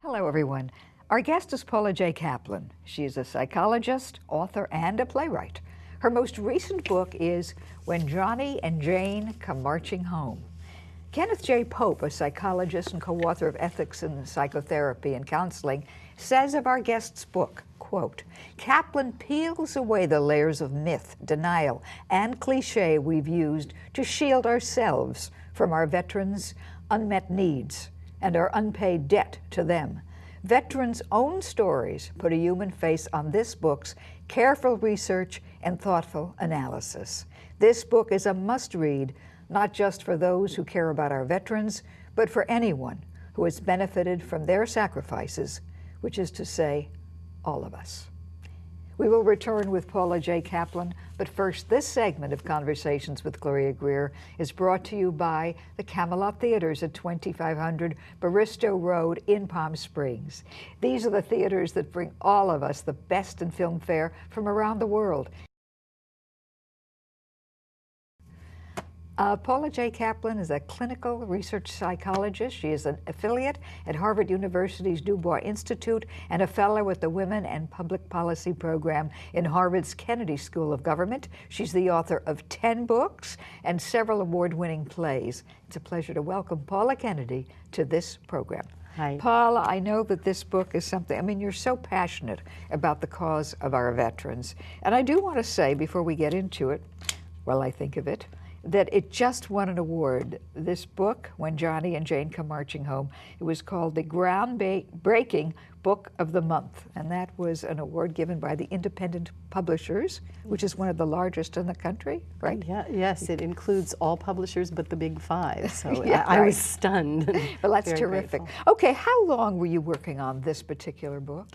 Hello, everyone. Our guest is Paula J. Caplan. She is a psychologist, author, and a playwright. Her most recent book is When Johnny and Jane Come Marching Home. Kenneth J. Pope, a psychologist and co-author of Ethics in Psychotherapy and Counseling, says of our guest's book, quote, Caplan peels away the layers of myth, denial, and cliche we've used to shield ourselves from our veterans' unmet needs and our unpaid debt to them. Veterans' own stories put a human face on this book's careful research and thoughtful analysis. This book is a must-read, not just for those who care about our veterans, but for anyone who has benefited from their sacrifices, which is to say, all of us. We will return with Paula J. Caplan, but first, this segment of Conversations with Gloria Greer is brought to you by the Camelot Theaters at 2500 Baristo Road in Palm Springs. These are the theaters that bring all of us the best in film fare from around the world. Paula J. Caplan is a clinical research psychologist. She is an affiliate at Harvard University's Du Bois Institute and a fellow at the Women and Public Policy program in Harvard's Kennedy School of Government. She's the author of 10 books and several award-winning plays. It's a pleasure to welcome Paula Kennedy to this program. Hi. Paula, I know that this book is something, I mean, you're so passionate about the cause of our veterans. And I do want to say, before we get into it, well, I think of it, that it just won an award. This book, When Johnny and Jane Come Marching Home, it was called the Groundbreaking Book of the Month. And that was an award given by the Independent Publishers, which is one of the largest in the country, right? Yeah, yes, it includes all publishers but the big five. So Yeah, I right. was stunned. Well, that's Very terrific. grateful. Okay, how long were you working on this particular book?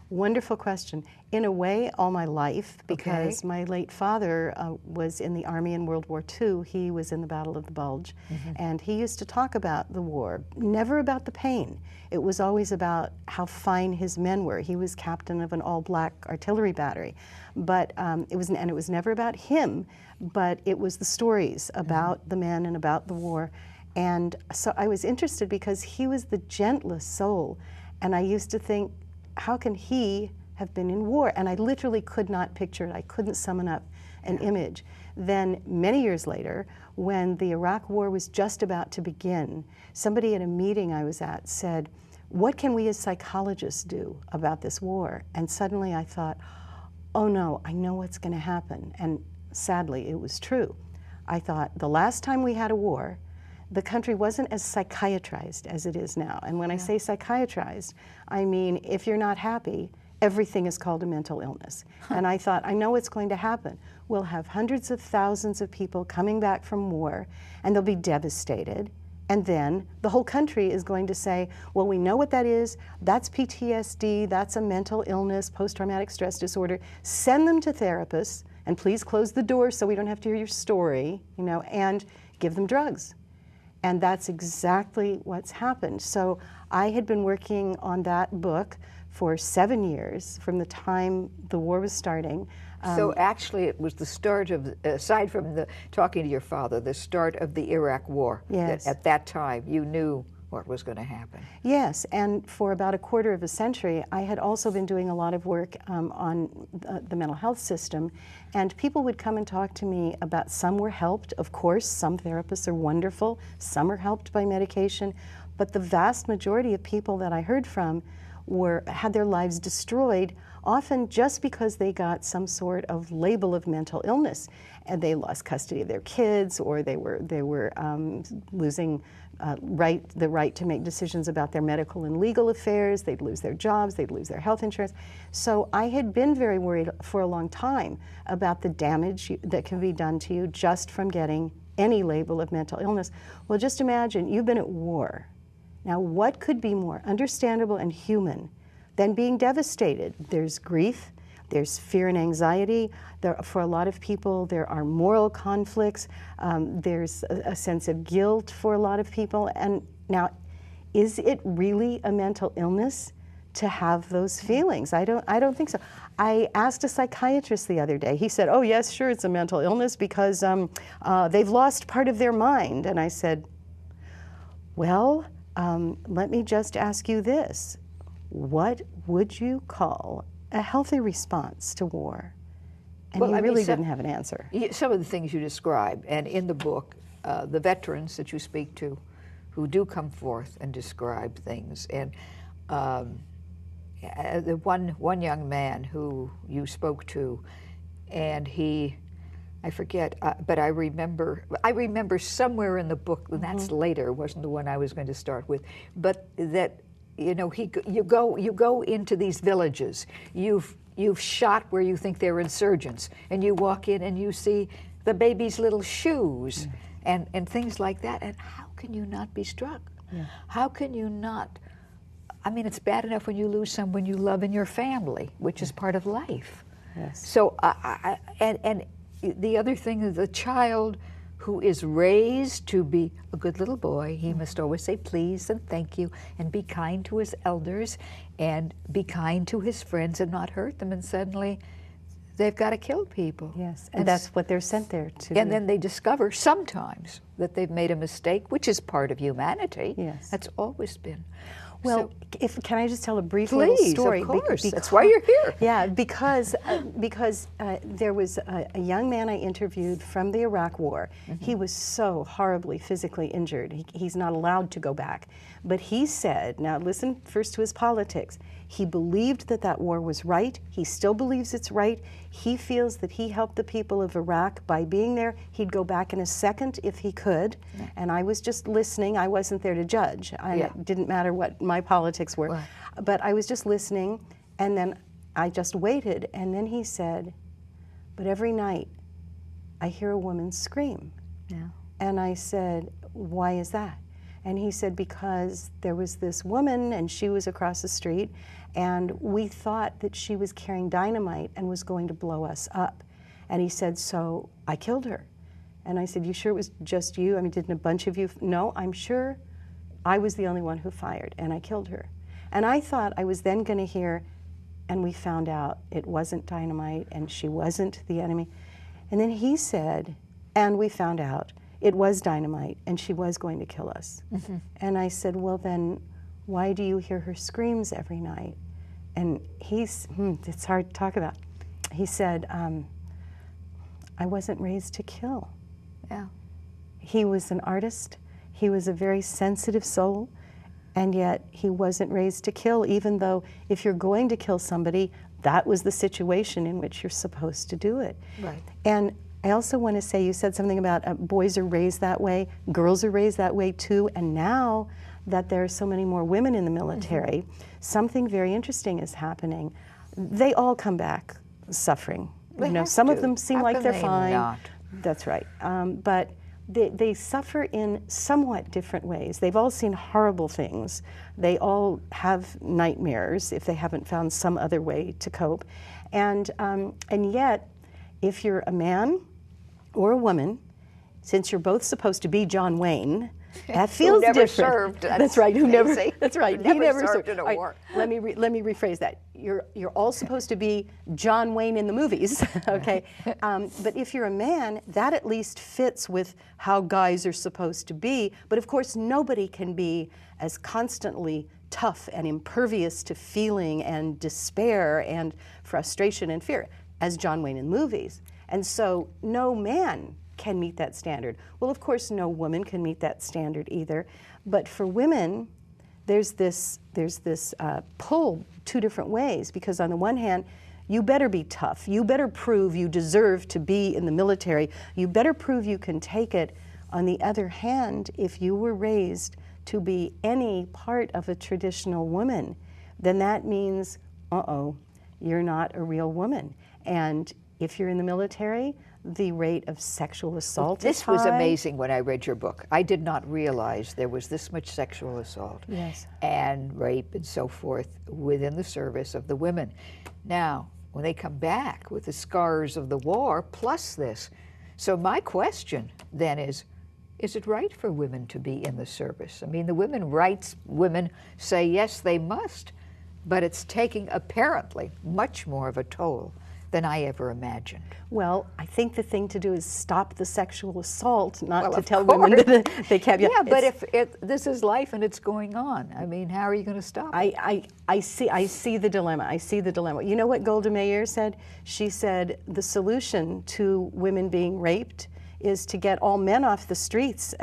Wonderful question. In a way, all my life, because Okay. my late father was in the Army in World War II. He was in the Battle of the Bulge, and he used to talk about the war, never about the pain. It was always about how fine his men were. He was captain of an all-black artillery battery, but it was never about him, but it was the stories about the men and about the war. And so I was interested because he was the gentlest soul, and I used to think, how can he have been in war? And I literally could not picture it. I couldn't summon up an image. Then many years later, when the Iraq War was just about to begin, somebody at a meeting I was at said, what can we as psychologists do about this war? And suddenly I thought, oh no, I know what's going to happen. And sadly, it was true. I thought, the last time we had a war, the country wasn't as psychiatrized as it is now. And when I say psychiatrized, I mean, if you're not happy, everything is called a mental illness. And I thought, I know what's going to happen. We'll have hundreds of thousands of people coming back from war, and they'll be devastated. And then the whole country is going to say, well, we know what that is. That's PTSD. That's a mental illness, post-traumatic stress disorder. Send them to therapists, and please close the door so we don't have to hear your story, you know, and give them drugs. And that's exactly what's happened. So I had been working on that book for 7 years from the time the war was starting. So actually it was the start of, aside from the talking to your father, the start of the Iraq War. Yes. At that time, you knew what was going to happen. Yes, and for about a quarter of a century, I had also been doing a lot of work on the mental health system, and people would come and talk to me about, some were helped, of course, some therapists are wonderful, some are helped by medication, but the vast majority of people that I heard from had their lives destroyed, often just because they got some sort of label of mental illness, and they lost custody of their kids, or they were losing the right to make decisions about their medical and legal affairs. They'd lose their jobs, they'd lose their health insurance. So I had been very worried for a long time about the damage that can be done to you just from getting any label of mental illness. Well, just imagine, you've been at war. Now, what could be more understandable and human than being devastated? There's grief, there's fear and anxiety. For a lot of people, there are moral conflicts. There's a sense of guilt for a lot of people. And now, is it really a mental illness to have those feelings? I don't think so. I asked a psychiatrist the other day. He said, oh, yes, sure, it's a mental illness because they've lost part of their mind. And I said, well, let me just ask you this. what would you call a healthy response to war? And Well, he I mean, really didn't have an answer. Some of the things you describe, and in the book, the veterans that you speak to, who do come forth and describe things, and the one young man who you spoke to, and I forget, but I remember somewhere in the book, and that's later, wasn't the one I was going to start with, but that, you know, you go into these villages, you've shot where you think they're insurgents, and you walk in and you see the baby's little shoes and things like that, and how can you not be struck? Yeah. How can you not? I mean, it's bad enough when you lose someone you love in your family, which is part of life. Yes. So, and the other thing is, the child who is raised to be a good little boy, he must always say please and thank you and be kind to his elders and be kind to his friends and not hurt them, and suddenly they've got to kill people. Yes, and that's what they're sent there to do. And then they discover sometimes that they've made a mistake, which is part of humanity. Yes. That's always been. Well, so, can I just tell a brief little story? Of course, that's why you're here. Yeah, because there was a young man I interviewed from the Iraq War. He was so horribly physically injured. He's not allowed to go back. But he said, now listen first to his politics, he believed that that war was right. He still believes it's right. He feels that he helped the people of Iraq by being there. He'd go back in a second if he could. Yeah. And I was just listening. I wasn't there to judge. It didn't matter what my politics were. Right. But I was just listening, and then I just waited. And then he said, but every night I hear a woman scream. Yeah. And I said, why is that? And he said, because there was this woman, and she was across the street, and we thought that she was carrying dynamite and was going to blow us up. And he said, so I killed her. And I said, you sure it was just you? I mean, didn't a bunch of you? No, I'm sure I was the only one who fired, and I killed her. And I thought I was then going to hear, and we found out it wasn't dynamite, and she wasn't the enemy. And then he said, and we found out it was dynamite, and she was going to kill us. Mm-hmm. And I said, well, then why do you hear her screams every night? And it's hard to talk about. He said, I wasn't raised to kill. Yeah. He was an artist. He was a very sensitive soul, and yet he wasn't raised to kill, even though if you're going to kill somebody, that was the situation in which you're supposed to do it. Right. And I also want to say, you said something about boys are raised that way, girls are raised that way too, and now that there are so many more women in the military, something very interesting is happening. They all come back suffering. You know, some of them seem like they're fine. Not? That's right. But they suffer in somewhat different ways. They've all seen horrible things. They all have nightmares if they haven't found some other way to cope. And yet, if you're a man or a woman, since you're both supposed to be John Wayne, that feels who never different. Served. That's right. Who never? That's right. He never served in a war. Let me rephrase that. You're all supposed to be John Wayne in the movies, okay? But if you're a man, that at least fits with how guys are supposed to be. But of course, nobody can be as constantly tough and impervious to feeling and despair and frustration and fear as John Wayne in movies. And so no man can meet that standard. Well, of course, no woman can meet that standard either. But for women, there's this pull two different ways, because on the one hand, you better be tough. You better prove you deserve to be in the military. You better prove you can take it. On the other hand, if you were raised to be any part of a traditional woman, then that means, you're not a real woman. And if you're in the military, the rate of sexual assault is high. This was amazing when I read your book. I did not realize there was this much sexual assault and rape and so forth within the service of the women. Now, when they come back with the scars of the war, plus this. So my question then is it right for women to be in the service? I mean, the women rights women say yes, they must, but it's taking apparently much more of a toll than I ever imagined. Well, I think the thing to do is stop the sexual assault, not Well, to of tell course. women that they can't. Yeah, but if this is life and it's going on, I mean, how are you going to stop it? I see the dilemma. I see the dilemma. You know what Golda Meir said? She said the solution to women being raped is to get all men off the streets,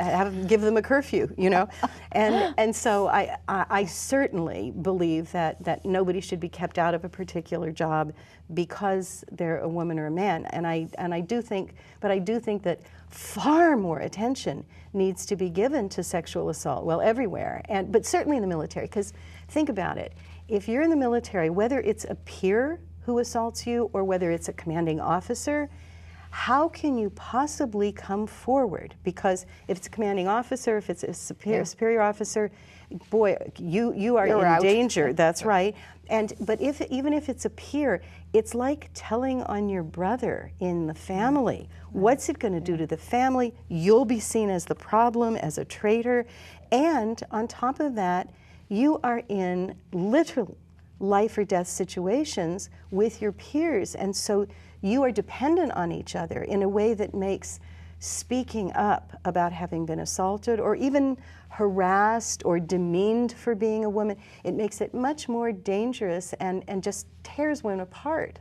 give them a curfew, you know? And so I certainly believe that nobody should be kept out of a particular job because they're a woman or a man. And I do think that far more attention needs to be given to sexual assault, well, everywhere, but certainly in the military, because think about it. If you're in the military, whether it's a peer who assaults you or whether it's a commanding officer, how can you possibly come forward? Because if it's a commanding officer, if it's a superior officer, boy, you are in danger. That's right. But even if it's a peer, it's like telling on your brother in the family. What's it going to do to the family? You'll be seen as the problem, as a traitor, and on top of that, you are in literal life or death situations with your peers, and so you are dependent on each other in a way that makes speaking up about having been assaulted or even harassed or demeaned for being a woman, it makes it much more dangerous and just tears women apart.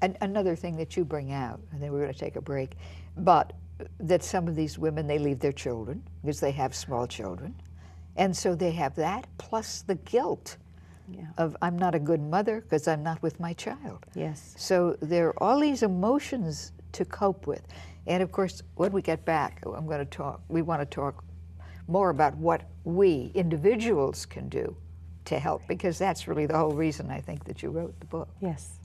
And another thing that you bring out, and then we're going to take a break, but that some of these women, they leave their children because they have small children, and so they have that plus the guilt of I'm not a good mother because I'm not with my child. Yes. So there are all these emotions to cope with. And of course, when we get back, we want to talk more about what we individuals can do to help, because that's really the whole reason I think that you wrote the book. Yes.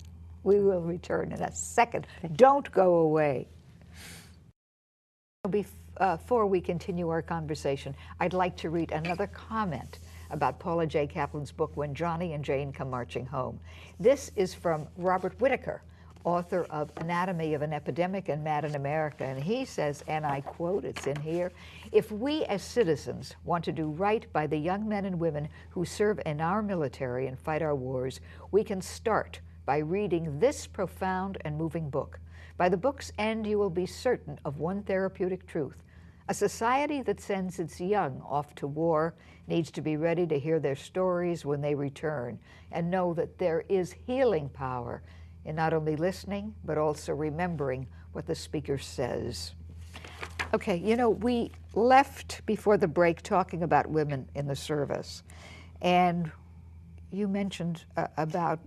We will return in a second. Don't go away. Before we continue our conversation, I'd like to read another comment about Paula J. Caplan's book, When Johnny and Jane Come Marching Home. This is from Robert Whitaker, author of Anatomy of an Epidemic and Mad in America, and he says, and I quote, it's in here, if we as citizens want to do right by the young men and women who serve in our military and fight our wars, we can start by reading this profound and moving book. By the book's end, you will be certain of one therapeutic truth. A society that sends its young off to war needs to be ready to hear their stories when they return and know that there is healing power in not only listening, but also remembering what the speaker says. Okay, you know, we left before the break talking about women in the service, and you mentioned about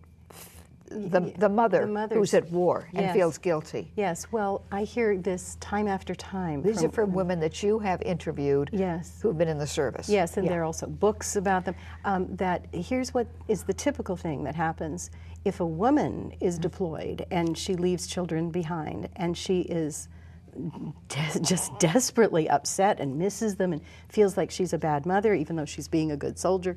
the mother who's at war and feels guilty. Yes, well, I hear this time after time. These are from women that you have interviewed who have been in the service. Yes, and there are also books about them. That here's what is the typical thing that happens. If a woman is deployed and she leaves children behind and she is just desperately upset and misses them and feels like she's a bad mother even though she's being a good soldier,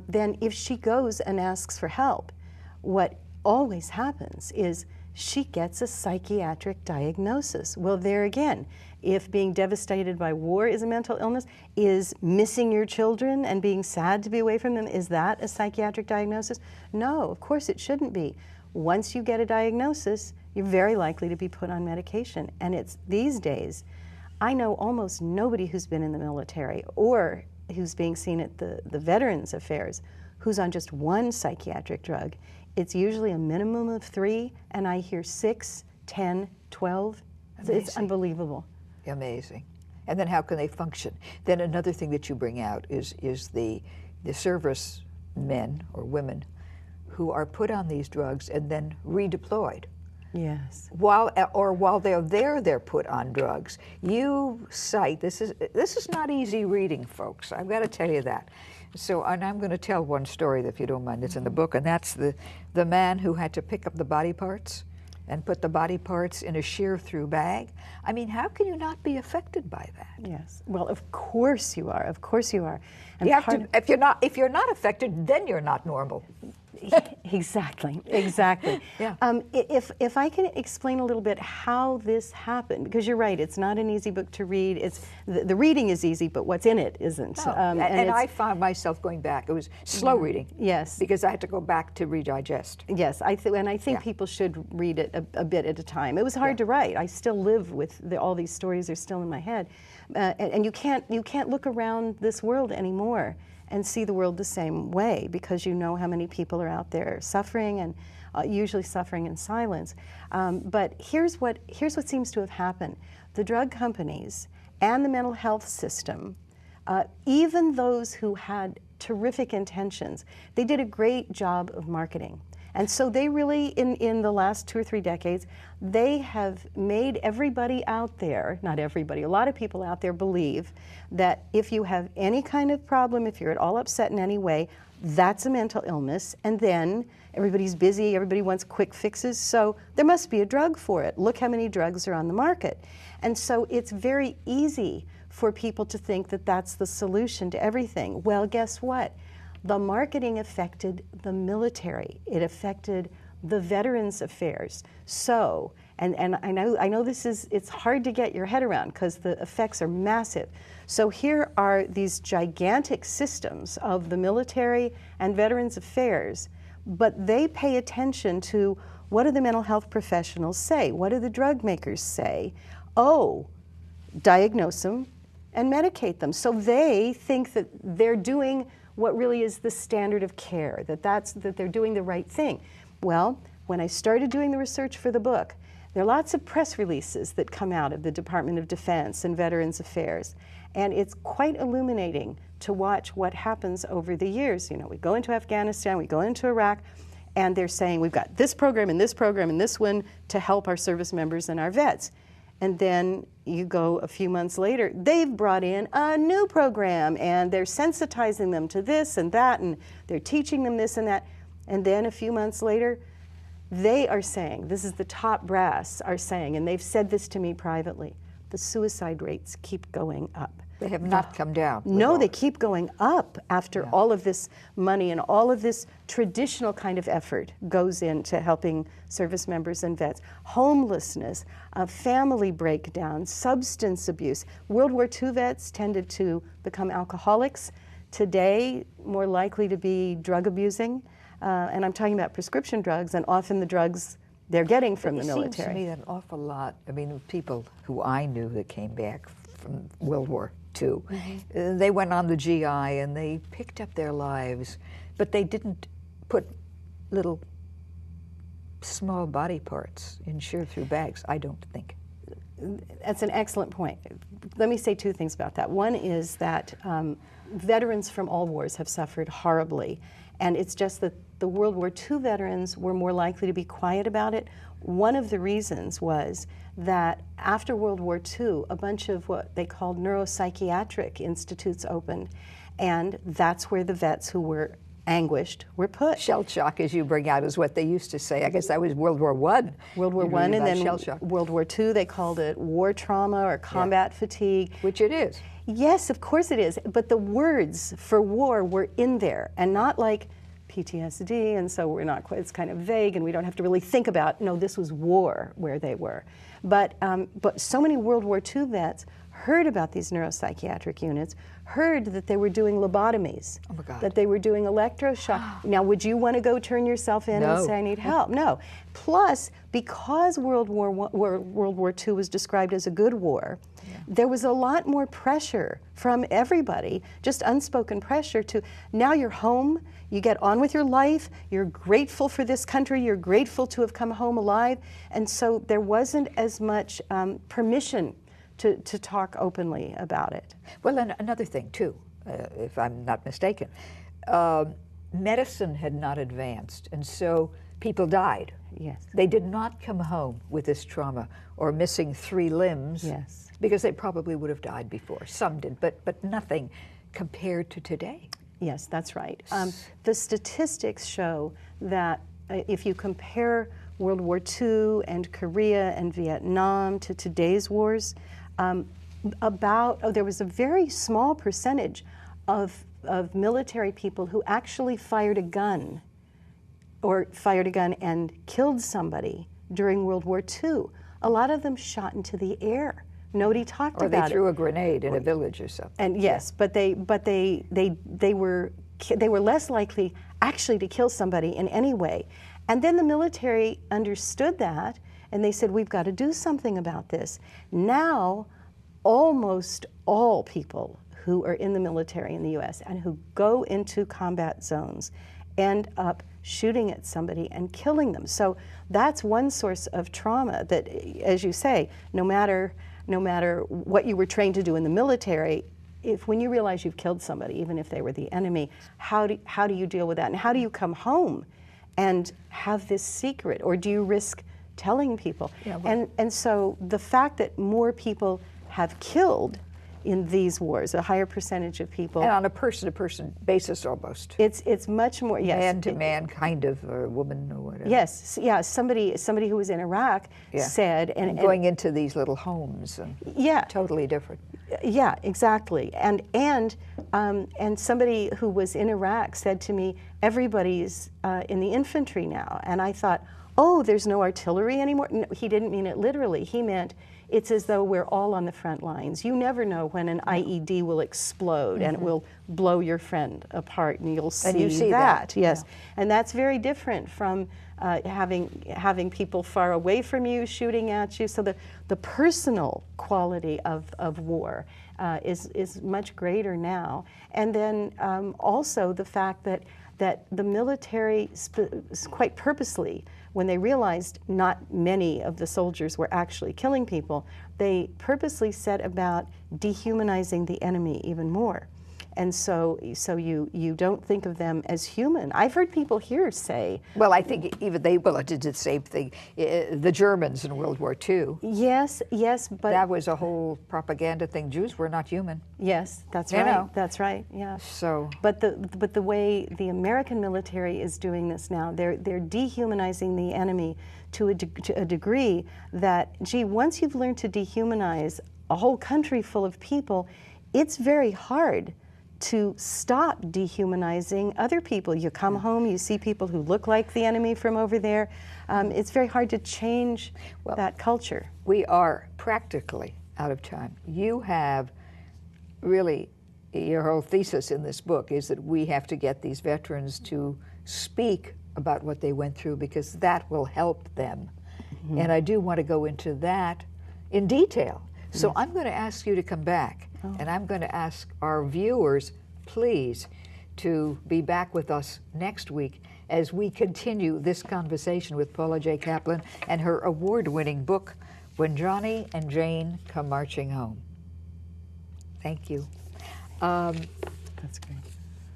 then if she goes and asks for help, what always happens is she gets a psychiatric diagnosis. Well, there again, if being devastated by war is a mental illness, is missing your children and being sad to be away from them, is that a psychiatric diagnosis? No, of course it shouldn't be. Once you get a diagnosis, you're very likely to be put on medication. And it's these days, I know almost nobody who's been in the military or who's being seen at the Veterans Affairs who's on just one psychiatric drug. It's usually a minimum of 3, and I hear 6, 10, 12. Amazing. It's unbelievable. Amazing. And then how can they function? Then another thing that you bring out is the service men or women who are put on these drugs and then redeployed. Yes. While they're there, they're put on drugs. You cite, this is not easy reading, folks. I've got to tell you that. So, and I'm going to tell one story, if you don't mind. It's in the book, and that's the man who had to pick up the body parts and put the body parts in a shear-through bag. I mean, how can you not be affected by that? Yes. Well, of course you are. Of course you are. And you have to, if you're not affected, then you're not normal. Exactly, exactly. Yeah. If I can explain a little bit how this happened, because you're right, it's not an easy book to read. It's the reading is easy, but what's in it isn't. No. And I found myself going back. It was slow reading. Yes. Because I had to go back to redigest. Yes, I think people should read it a bit at a time. It was hard to write. I still live with all these stories are still in my head, and you can't look around this world anymore and see the world the same way, because you know how many people are out there suffering, and usually suffering in silence. But here's what seems to have happened: the drug companies and the mental health system, even those who had terrific intentions, they did a great job of marketing. And so they really, in the last 2 or 3 decades, they have made everybody out there, not everybody, a lot of people out there believe that if you have any kind of problem, if you're at all upset in any way, that's a mental illness. And then everybody's busy, everybody wants quick fixes, so there must be a drug for it. Look how many drugs are on the market. And so it's very easy for people to think that that's the solution to everything. Well, guess what? The marketing affected the military. It affected the Veterans Affairs. So, and I know it's hard to get your head around because the effects are massive. So here are these gigantic systems of the military and Veterans Affairs, but they pay attention to what do the mental health professionals say? What do the drug makers say? Oh, diagnose them and medicate them. So they think that they're doing what really is the standard of care, that they're doing the right thing. Well, when I started doing the research for the book, there are lots of press releases that come out of the Department of Defense and Veterans Affairs, and it's quite illuminating to watch what happens over the years. You know, we go into Afghanistan, we go into Iraq, and they're saying we've got this program and this program and this one to help our service members and our vets. And then you go a few months later, they've brought in a new program and they're sensitizing them to this and that, and they're teaching them this and that. And then a few months later, they are saying, this is the top brass are saying, and they've said this to me privately, the suicide rates keep going up. They have not come down. No, they keep going up after all of this money and all of this traditional kind of effort goes into helping service members and vets. Homelessness, family breakdown, substance abuse. World War II vets tended to become alcoholics. Today, more likely to be drug abusing. And I'm talking about prescription drugs, and often the drugs they're getting from the military. It seems to me that an awful lot, I mean, people who I knew that came back from World War II, they went on the GI and they picked up their lives, but they didn't put little small body parts insured through bags, I don't think. That's an excellent point. Let me say 2 things about that. One is that veterans from all wars have suffered horribly, and it's just that the World War II veterans were more likely to be quiet about it. One of the reasons was that after World War II, a bunch of what they called neuropsychiatric institutes opened, and that's where the vets who were anguished were put. Shell shock, as you bring out, is what they used to say. I guess that was World War I. World War I, and then World War II, they called it war trauma or combat fatigue. Which it is. Yes, of course it is. But the words for war were in there, and not like PTSD, and so we're not quite, it's kind of vague, and we don't have to really think about, no, this was war where they were. But so many World War II vets heard about these neuropsychiatric units, heard that they were doing lobotomies, that they were doing electroshock. Now, would you want to go turn yourself in and say, I need help? No. Plus, because World War II was described as a good war, there was a lot more pressure from everybody, just unspoken pressure to, now you're home, you get on with your life, you're grateful for this country, you're grateful to have come home alive, and so there wasn't as much permission to talk openly about it. Well, and another thing too, if I'm not mistaken, medicine had not advanced, and so people died. Yes. They did not come home with this trauma or missing 3 limbs. Yes. Because they probably would have died before. Some did, but nothing compared to today. Yes, that's right. The statistics show that if you compare World War II and Korea and Vietnam to today's wars, there was a very small percentage of military people who actually fired a gun or fired a gun and killed somebody during World War II, a lot of them shot into the air. Nobody talked about it. Or they threw a grenade in a village or something. And yes, but they were less likely actually to kill somebody in any way. And then the military understood that, and they said, we've got to do something about this. Now, almost all people who are in the military in the US and who go into combat zones end up shooting at somebody and killing them. So that's one source of trauma that, as you say, no matter what you were trained to do in the military, when you realize you've killed somebody, even if they were the enemy, how do you deal with that? And how do you come home and have this secret? Or do you risk telling people? Yeah, and so the fact that more people have killed in these wars, a higher percentage of people. And on a person-to-person basis almost. It's much more, yes. Man-to-man kind of, or woman or whatever. Yes, yeah, somebody who was in Iraq said. And going into these little homes. And totally different. Yeah, exactly. And somebody who was in Iraq said to me, everybody's in the infantry now. And I thought, oh, there's no artillery anymore? No, he didn't mean it literally. He meant it's as though we're all on the front lines. You never know when an IED will explode and it will blow your friend apart, and you'll see that. Yes, and that's very different from having people far away from you shooting at you. So the personal quality of war is much greater now. And then also the fact that the military quite purposely, when they realized not many of the soldiers were actually killing people, they purposely set about dehumanizing the enemy even more. And so you don't think of them as human. I've heard people here say... Well, I think even they did the same thing. The Germans in World War II. Yes, but... That was a whole propaganda thing. Jews were not human. Yes, that's right. That's right, yeah. So... But the way the American military is doing this now, they're dehumanizing the enemy to a degree that, gee, once you've learned to dehumanize a whole country full of people, it's very hard to stop dehumanizing other people. You come home, you see people who look like the enemy from over there. It's very hard to change that culture. We are practically out of time. You have really, your whole thesis in this book is that we have to get these veterans to speak about what they went through, because that will help them. And I do want to go into that in detail. So I'm going to ask you to come back. And I'm going to ask our viewers, please, to be back with us next week as we continue this conversation with Paula J. Caplan and her award-winning book, When Johnny and Jane Come Marching Home. Thank you. That's great.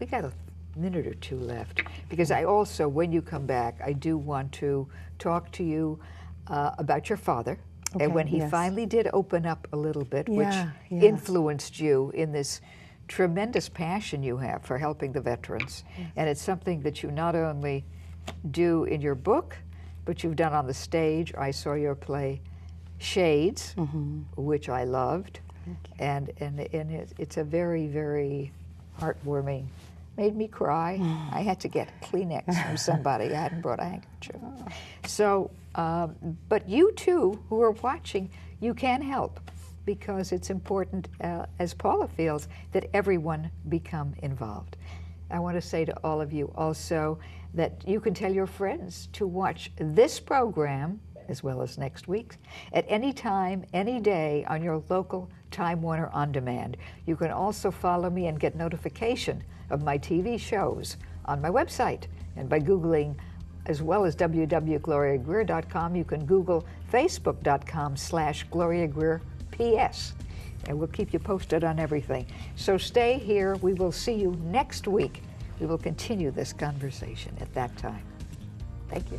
We got a minute or two left, because I also, when you come back, I do want to talk to you about your father. Okay, and when he finally did open up a little bit, which influenced you in this tremendous passion you have for helping the veterans. And it's something that you not only do in your book, but you've done on the stage. I saw your play Shades, which I loved. And it's a very, very heartwarming, made me cry. I had to get Kleenex from somebody. I hadn't brought a handkerchief. So, but you too, who are watching, you can help, because it's important, as Paula feels, that everyone become involved. I want to say to all of you also that you can tell your friends to watch this program, as well as next week's, at any time, any day on your local Time Warner On Demand. You can also follow me and get notification of my TV shows on my website, and by Googling, as well www.gloriagreer.com, you can Google facebook.com/GloriaGreerPS, and we'll keep you posted on everything. So stay here. We will see you next week. We will continue this conversation at that time. Thank you.